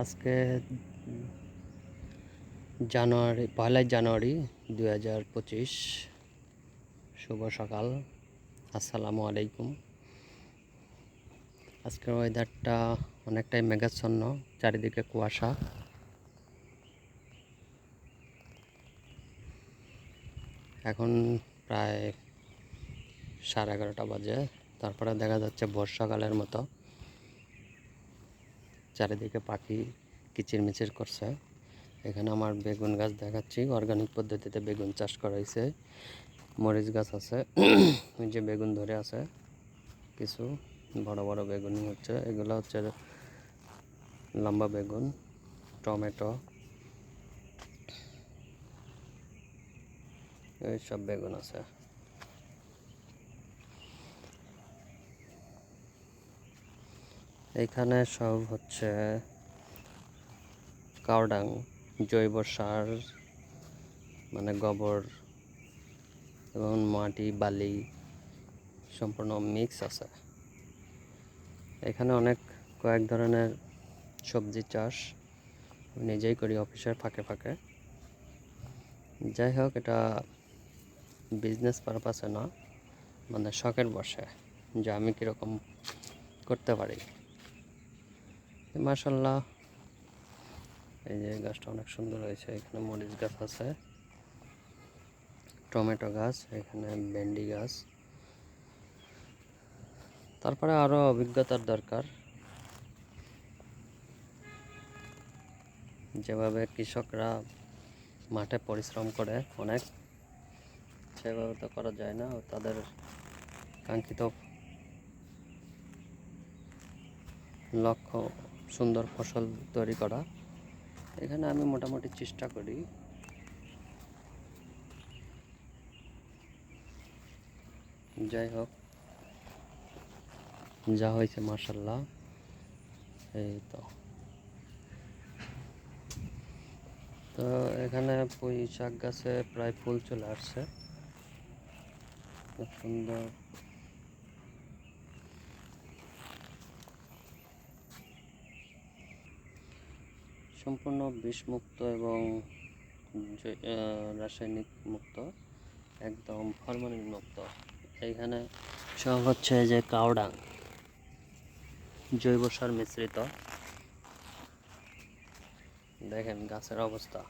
আজকে পয়লা জানুয়ারি 2025। শুভ সকাল, আসসালামু আলাইকুম। আজকের ওয়েদারটা অনেকটাই মেঘাচ্ছন্ন, চারিদিকে কুয়াশা। এখন প্রায় 11:30 বাজে। তারপরে দেখা যাচ্ছে বর্ষাকালের মতো, চারিদিকে পাখি কিচিরমিচির করছে। এখানে আমার বেগুন গাছ দেখাচ্ছি, অর্গানিক পদ্ধতিতে বেগুন চাষ করা হয়েছে। মরিচ গাছ আছে, ওই যে বেগুন ধরে আছে, কিছু বড় বড় বেগুন হচ্ছে, এগুলো হচ্ছে লম্বা বেগুন। টমেটো, এইসব বেগুন আছে। এইখানে সব হচ্ছে কাওডাং, জৈব সার, মানে গোবর এবং মাটি বালি সম্পূর্ণ মিক্স আছে। এখানে কয়েক ধরনের সবজি চাষ নিজেই করি অফিসের ফাঁকে ফাঁকে। যাই হোক, এটা বিজনেস পারপাসে না, মানে শখের বসে যে আমি কীরকম করতে পারি। মাশাল্লাহ, এই যে গাছটা অনেক সুন্দর হয়েছে। এখানে মরিচ গাছ আছে, টমেটো গাছ, এখানে ভেন্ডি গাছ। তারপরে আরও অভিজ্ঞতার দরকার। যেভাবে কৃষকরা মাঠে পরিশ্রম করে অনেক, সেভাবে তো করা যায় না। তাদের কাঙ্ক্ষিত লক্ষ্য সুন্দর ফসল তৈরি করা। এখানে আমি মোটামুটি চেষ্টা করি। যাই হোক, যা হয়েছে মাশাল্লাহ। এই তো এখানে পুঁই শাক গাছে প্রায় ফুল চলে আসছে, খুব সুন্দর। সম্পূর্ণ বিষমুক্ত এবং রাসায়নিক মুক্ত, একদম ফরমালিন মুক্ত। এইখানে সব হচ্ছে যে কাওডাং, জৈব সার মিশ্রিত। দেখেন গাছের অবস্থা।